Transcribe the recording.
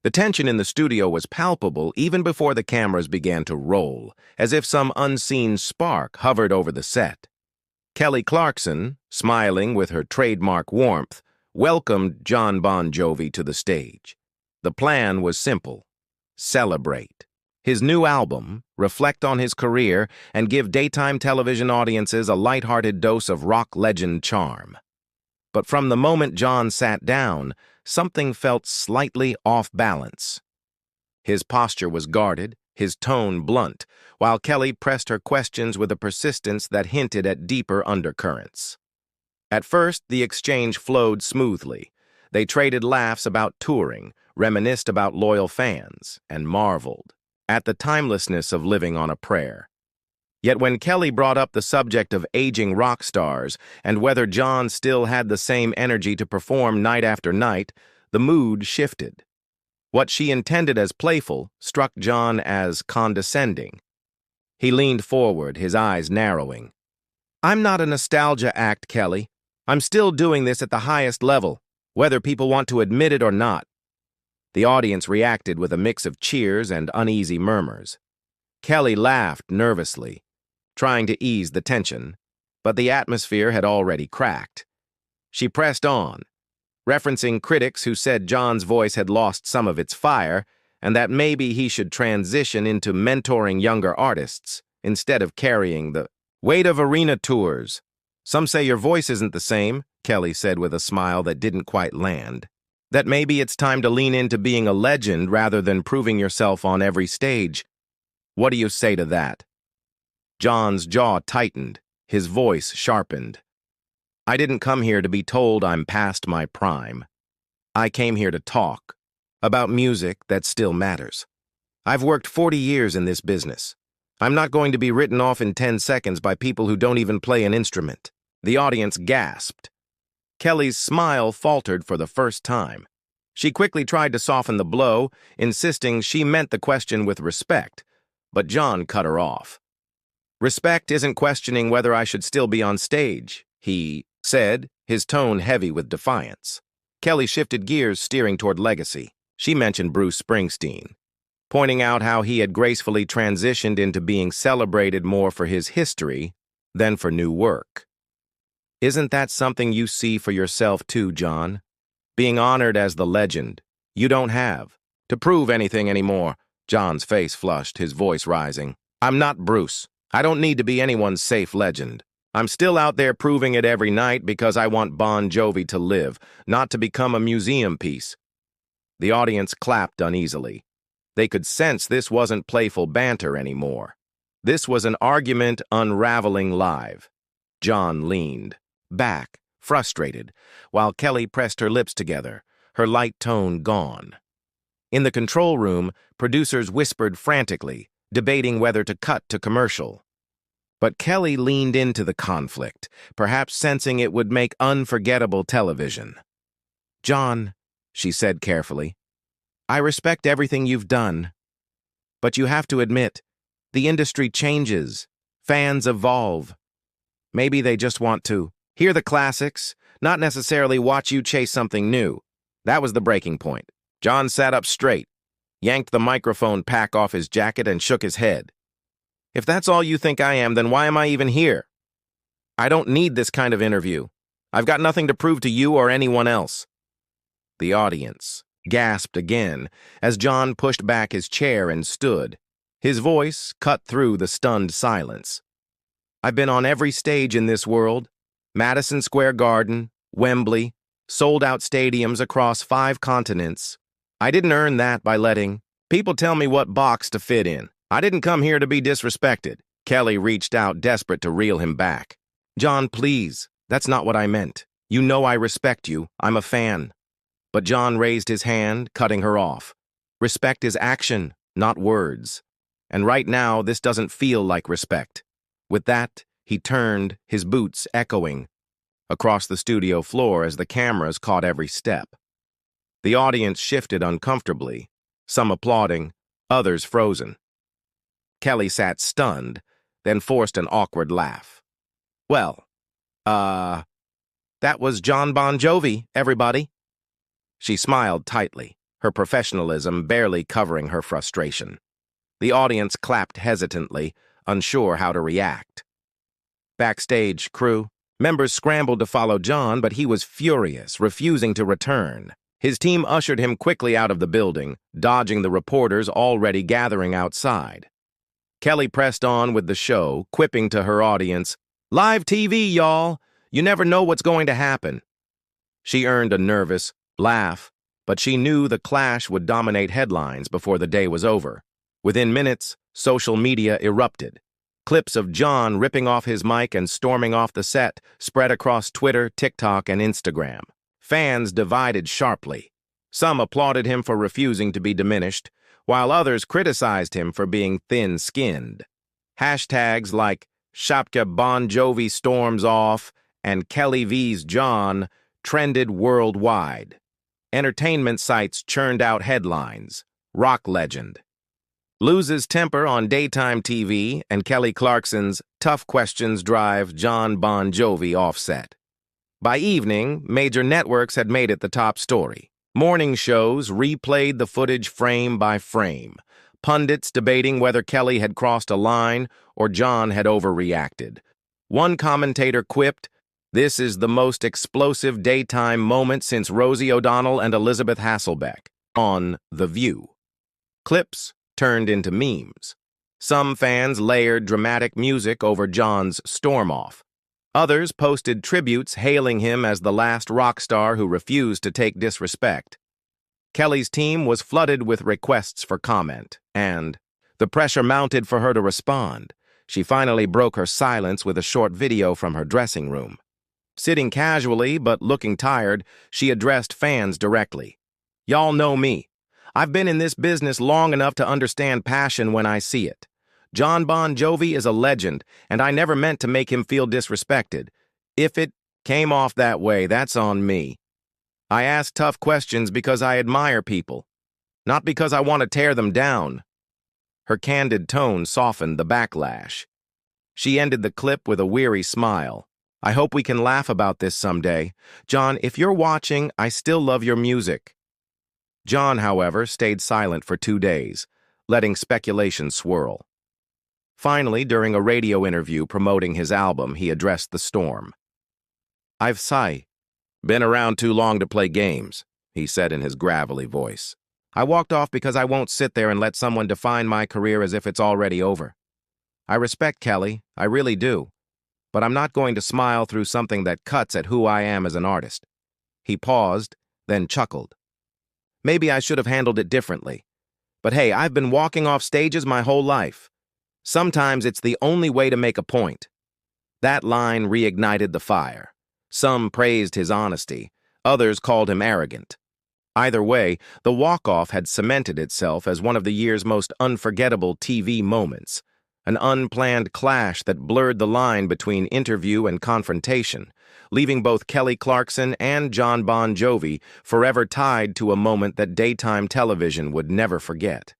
The tension in the studio was palpable even before the cameras began to roll, as if some unseen spark hovered over the set. Kelly Clarkson, smiling with her trademark warmth, welcomed Jon Bon Jovi to the stage. The plan was simple: celebrate his new album, reflect on his career, and give daytime television audiences a lighthearted dose of rock legend charm. But from the moment Jon sat down, something felt slightly off balance. His posture was guarded, his tone blunt, while Kelly pressed her questions with a persistence that hinted at deeper undercurrents. At first, the exchange flowed smoothly. They traded laughs about touring, reminisced about loyal fans, and marveled at the timelessness of living on a prayer. Yet when Kelly brought up the subject of aging rock stars and whether Jon still had the same energy to perform night after night, the mood shifted. What she intended as playful struck Jon as condescending. He leaned forward, his eyes narrowing. "I'm not a nostalgia act, Kelly. I'm still doing this at the highest level, whether people want to admit it or not." The audience reacted with a mix of cheers and uneasy murmurs. Kelly laughed nervously, trying to ease the tension, but the atmosphere had already cracked. She pressed on, referencing critics who said Jon's voice had lost some of its fire and that maybe he should transition into mentoring younger artists instead of carrying the weight of arena tours. "Some say your voice isn't the same," Kelly said with a smile that didn't quite land. "That maybe it's time to lean into being a legend rather than proving yourself on every stage. What do you say to that?" Jon's jaw tightened, his voice sharpened. "I didn't come here to be told I'm past my prime. I came here to talk about music that still matters. I've worked 40 years in this business. I'm not going to be written off in 10 seconds by people who don't even play an instrument." The audience gasped. Kelly's smile faltered for the first time. She quickly tried to soften the blow, insisting she meant the question with respect, but Jon cut her off. "Respect isn't questioning whether I should still be on stage," he said, his tone heavy with defiance. Kelly shifted gears, steering toward legacy. She mentioned Bruce Springsteen, pointing out how he had gracefully transitioned into being celebrated more for his history than for new work. "Isn't that something you see for yourself too, Jon? Being honored as the legend you don't have to prove anything anymore." Jon's face flushed, his voice rising. "I'm not Bruce. I don't need to be anyone's safe legend. I'm still out there proving it every night because I want Bon Jovi to live, not to become a museum piece." The audience clapped uneasily. They could sense this wasn't playful banter anymore. This was an argument unraveling live. Jon leaned back, frustrated, while Kelly pressed her lips together, her light tone gone. In the control room, producers whispered frantically, debating whether to cut to commercial. But Kelly leaned into the conflict, perhaps sensing it would make unforgettable television. "Jon," she said carefully, "I respect everything you've done. But you have to admit, the industry changes, fans evolve. Maybe they just want to hear the classics, not necessarily watch you chase something new." That was the breaking point. Jon sat up straight, yanked the microphone pack off his jacket, and shook his head. "If that's all you think I am, then why am I even here? I don't need this kind of interview. I've got nothing to prove to you or anyone else." The audience gasped again as Jon pushed back his chair and stood. His voice cut through the stunned silence. "I've been on every stage in this world: Madison Square Garden, Wembley, sold-out stadiums across 5 continents. I didn't earn that by letting people tell me what box to fit in. I didn't come here to be disrespected." Kelly reached out, desperate to reel him back. "Jon, please, that's not what I meant. You know I respect you. I'm a fan." But Jon raised his hand, cutting her off. "Respect is action, not words. And right now, this doesn't feel like respect." With that, he turned, his boots echoing across the studio floor as the cameras caught every step. The audience shifted uncomfortably, some applauding, others frozen. Kelly sat stunned, then forced an awkward laugh. "Well, that was Jon Bon Jovi, everybody." She smiled tightly, her professionalism barely covering her frustration. The audience clapped hesitantly, unsure how to react. Backstage, crew members scrambled to follow Jon, but he was furious, refusing to return. His team ushered him quickly out of the building, dodging the reporters already gathering outside. Kelly pressed on with the show, quipping to her audience, "Live TV, y'all! You never know what's going to happen." She earned a nervous laugh, but she knew the clash would dominate headlines before the day was over. Within minutes, social media erupted. Clips of Jon ripping off his mic and storming off the set spread across Twitter, TikTok, and Instagram. Fans divided sharply. Some applauded him for refusing to be diminished, while others criticized him for being thin-skinned. Hashtags like Jon Bon Jovi storms off and Kelly vs. Jon trended worldwide. Entertainment sites churned out headlines. Rock legend loses temper on daytime TV, and Kelly Clarkson's tough questions drive Jon Bon Jovi offset. By evening, major networks had made it the top story. Morning shows replayed the footage frame by frame, pundits debating whether Kelly had crossed a line or Jon had overreacted. One commentator quipped, "This is the most explosive daytime moment since Rosie O'Donnell and Elizabeth Hasselbeck," on The View. Clips turned into memes. Some fans layered dramatic music over Jon's storm-off. Others posted tributes hailing him as the last rock star who refused to take disrespect. Kelly's team was flooded with requests for comment, and the pressure mounted for her to respond. She finally broke her silence with a short video from her dressing room. Sitting casually but looking tired, she addressed fans directly. "Y'all know me. I've been in this business long enough to understand passion when I see it. Jon Bon Jovi is a legend, and I never meant to make him feel disrespected. If it came off that way, that's on me. I ask tough questions because I admire people, not because I want to tear them down." Her candid tone softened the backlash. She ended the clip with a weary smile. "I hope we can laugh about this someday. Jon, if you're watching, I still love your music." Jon, however, stayed silent for 2 days, letting speculation swirl. Finally, during a radio interview promoting his album, he addressed the storm. "I've been around too long to play games," he said in his gravelly voice. "I walked off because I won't sit there and let someone define my career as if it's already over. I respect Kelly, I really do, but I'm not going to smile through something that cuts at who I am as an artist." He paused, then chuckled. "Maybe I should have handled it differently. But hey, I've been walking off stages my whole life. Sometimes it's the only way to make a point." That line reignited the fire. Some praised his honesty, others called him arrogant. Either way, the walk-off had cemented itself as one of the year's most unforgettable TV moments, an unplanned clash that blurred the line between interview and confrontation, leaving both Kelly Clarkson and Jon Bon Jovi forever tied to a moment that daytime television would never forget.